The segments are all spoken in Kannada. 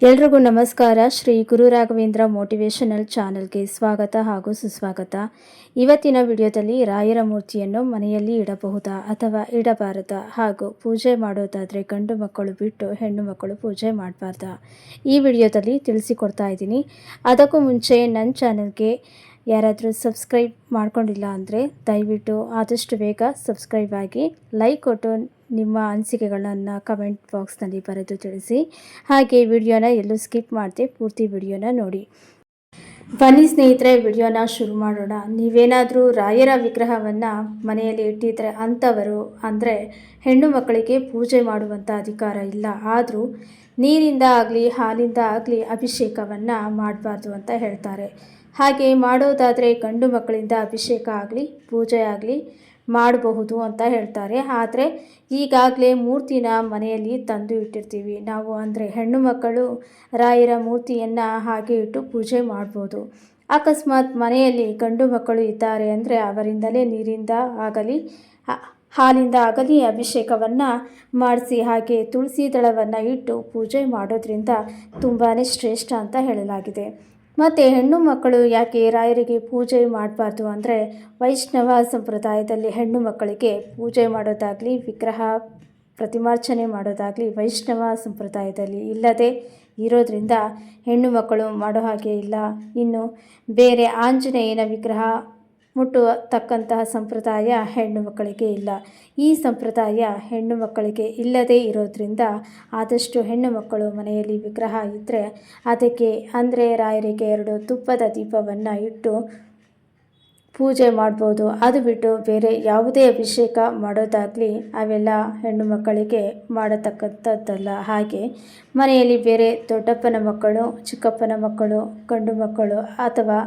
ಎಲ್ರಿಗೂ ನಮಸ್ಕಾರ. ಶ್ರೀ ಗುರು ರಾಘವೇಂದ್ರ ಮೋಟಿವೇಶನಲ್ ಚಾನಲ್ಗೆ ಸ್ವಾಗತ ಹಾಗೂ ಸುಸ್ವಾಗತ. ಇವತ್ತಿನ ವಿಡಿಯೋದಲ್ಲಿ ರಾಯರ ಮೂರ್ತಿಯನ್ನು ಮನೆಯಲ್ಲಿ ಇಡಬಹುದಾ ಅಥವಾ ಇಡಬಾರದಾ, ಹಾಗೂ ಪೂಜೆ ಮಾಡೋದಾದರೆ ಗಂಡು ಮಕ್ಕಳು ಬಿಟ್ಟು ಹೆಣ್ಣು ಮಕ್ಕಳು ಪೂಜೆ ಮಾಡಬಾರ್ದಾ, ಈ ವಿಡಿಯೋದಲ್ಲಿ ತಿಳಿಸಿಕೊಡ್ತಾ ಇದ್ದೀನಿ. ಅದಕ್ಕೂ ಮುಂಚೆ ನನ್ನ ಚಾನಲ್ಗೆ ಯಾರಾದರೂ ಸಬ್ಸ್ಕ್ರೈಬ್ ಮಾಡ್ಕೊಂಡಿಲ್ಲ ಅಂದರೆ ದಯವಿಟ್ಟು ಆದಷ್ಟು ಬೇಗ ಸಬ್ಸ್ಕ್ರೈಬ್ ಆಗಿ, ಲೈಕ್ ಕೊಟ್ಟು ನಿಮ್ಮ ಅನಿಸಿಕೆಗಳನ್ನು ಕಮೆಂಟ್ ಬಾಕ್ಸ್ನಲ್ಲಿ ಬರೆದು ತಿಳಿಸಿ. ಹಾಗೆ ವಿಡಿಯೋನ ಎಲ್ಲೂ ಸ್ಕಿಪ್ ಮಾಡದೆ ಪೂರ್ತಿ ವಿಡಿಯೋನ ನೋಡಿ. ಬನ್ನಿ ಸ್ನೇಹಿತರೆ, ವಿಡಿಯೋನ ಶುರು ಮಾಡೋಣ. ನೀವೇನಾದರೂ ರಾಯರ ವಿಗ್ರಹವನ್ನು ಮನೆಯಲ್ಲಿ ಇಟ್ಟಿದ್ರೆ ಅಂಥವರು ಅಂದರೆ ಹೆಣ್ಣು ಮಕ್ಕಳಿಗೆ ಪೂಜೆ ಮಾಡುವಂಥ ಅಧಿಕಾರ ಇಲ್ಲ. ಆದರೂ ನೀರಿಂದ ಆಗಲಿ ಹಾಲಿಂದ ಆಗಲಿ ಅಭಿಷೇಕವನ್ನು ಮಾಡಬಾರ್ದು ಅಂತ ಹೇಳ್ತಾರೆ. ಹಾಗೆ ಮಾಡೋದಾದರೆ ಗಂಡು ಮಕ್ಕಳಿಂದ ಅಭಿಷೇಕ ಆಗಲಿ ಪೂಜೆ ಆಗಲಿ ಮಾಡಬಹುದು ಅಂತ ಹೇಳ್ತಾರೆ. ಆದರೆ ಈಗಾಗಲೇ ಮೂರ್ತಿನ ಮನೆಯಲ್ಲಿ ತಂದು ಇಟ್ಟಿರ್ತೀವಿ ನಾವು, ಅಂದರೆ ಹೆಣ್ಣು ಮಕ್ಕಳು ರಾಯರ ಮೂರ್ತಿಯನ್ನು ಹಾಗೆ ಇಟ್ಟು ಪೂಜೆ ಮಾಡ್ಬೋದು. ಅಕಸ್ಮಾತ್ ಮನೆಯಲ್ಲಿ ಗಂಡು ಮಕ್ಕಳು ಇದ್ದಾರೆ ಅಂದರೆ ಅವರಿಂದಲೇ ನೀರಿಂದ ಆಗಲಿ ಹಾಲಿಂದ ಆಗಲಿ ಅಭಿಷೇಕವನ್ನು ಮಾಡಿಸಿ ಹಾಗೆ ತುಳಸಿ ದಳವನ್ನು ಇಟ್ಟು ಪೂಜೆ ಮಾಡೋದ್ರಿಂದ ತುಂಬಾ ಶ್ರೇಷ್ಠ ಅಂತ ಹೇಳಲಾಗಿದೆ. ಮತ್ತು ಹೆಣ್ಣು ಮಕ್ಕಳು ಯಾಕೆ ರಾಯರಿಗೆ ಪೂಜೆ ಮಾಡಬಾರ್ದು ಅಂದರೆ, ವೈಷ್ಣವ ಸಂಪ್ರದಾಯದಲ್ಲಿ ಹೆಣ್ಣು ಮಕ್ಕಳಿಗೆ ಪೂಜೆ ಮಾಡೋದಾಗಲಿ ವಿಗ್ರಹ ಪ್ರತಿಮಾರ್ಚನೆ ಮಾಡೋದಾಗಲಿ ವೈಷ್ಣವ ಸಂಪ್ರದಾಯದಲ್ಲಿ ಇಲ್ಲದೆ ಇರೋದ್ರಿಂದ ಹೆಣ್ಣು ಮಕ್ಕಳು ಮಾಡೋ ಹಾಗೆ ಇಲ್ಲ. ಇನ್ನು ಬೇರೆ ಆಂಜನೇಯನ ವಿಗ್ರಹ ಮುಟ್ಟತಕ್ಕಂತಹ ಸಂಪ್ರದಾಯ ಹೆಣ್ಣು ಮಕ್ಕಳಿಗೆ ಇಲ್ಲ. ಈ ಸಂಪ್ರದಾಯ ಹೆಣ್ಣು ಮಕ್ಕಳಿಗೆ ಇಲ್ಲದೇ ಇರೋದ್ರಿಂದ ಆದಷ್ಟು ಹೆಣ್ಣು ಮಕ್ಕಳು ಮನೆಯಲ್ಲಿ ವಿಗ್ರಹ ಇದ್ದರೆ ಅದಕ್ಕೆ ಅಂದರೆ ರಾಯರಿಗೆ 2 ತುಪ್ಪದ ದೀಪವನ್ನು ಇಟ್ಟು ಪೂಜೆ ಮಾಡ್ಬೋದು. ಅದು ಬಿಟ್ಟು ಬೇರೆ ಯಾವುದೇ ಅಭಿಷೇಕ ಮಾಡೋದಾಗಲಿ ಅವೆಲ್ಲ ಹೆಣ್ಣು ಮಕ್ಕಳಿಗೆ ಮಾಡತಕ್ಕಂಥದ್ದಲ್ಲ. ಹಾಗೆ ಮನೆಯಲ್ಲಿ ಬೇರೆ ದೊಡ್ಡಪ್ಪನ ಮಕ್ಕಳು, ಚಿಕ್ಕಪ್ಪನ ಮಕ್ಕಳು, ಗಂಡು ಮಕ್ಕಳು ಅಥವಾ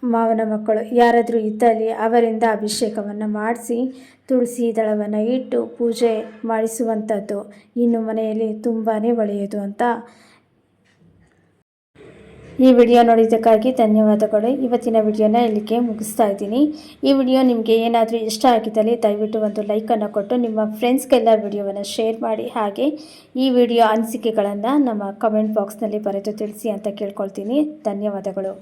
ಮಾವನ ಮಕ್ಕಳು ಯಾರಾದರೂ ಇದ್ದಲ್ಲಿ ಅವರಿಂದ ಅಭಿಷೇಕವನ್ನು ಮಾಡಿಸಿ ತುಳಸಿ ದಳವನ್ನು ಇಟ್ಟು ಪೂಜೆ ಮಾಡಿಸುವಂಥದ್ದು ಇನ್ನು ಮನೆಯಲ್ಲಿ ತುಂಬಾ ಒಳ್ಳೆಯದು ಅಂತ. ಈ ವಿಡಿಯೋ ನೋಡಿದ್ದಕ್ಕಾಗಿ ಧನ್ಯವಾದಗಳು. ಇವತ್ತಿನ ವಿಡಿಯೋನ ಇಲ್ಲಿಗೆ ಮುಗಿಸ್ತಾ ಇದ್ದೀನಿ. ಈ ವಿಡಿಯೋ ನಿಮಗೆ ಏನಾದರೂ ಇಷ್ಟ ಆಗಿದ್ದಲ್ಲಿ ದಯವಿಟ್ಟು ಒಂದು ಲೈಕನ್ನು ಕೊಟ್ಟು ನಿಮ್ಮ ಫ್ರೆಂಡ್ಸ್ಗೆಲ್ಲ ವಿಡಿಯೋವನ್ನು ಶೇರ್ ಮಾಡಿ. ಹಾಗೆ ಈ ವಿಡಿಯೋ ಅನಿಸಿಕೆಗಳನ್ನು ನಮ್ಮ ಕಮೆಂಟ್ ಬಾಕ್ಸ್ನಲ್ಲಿ ಬರೆದು ತಿಳಿಸಿ ಅಂತ ಕೇಳ್ಕೊಳ್ತೀನಿ. ಧನ್ಯವಾದಗಳು.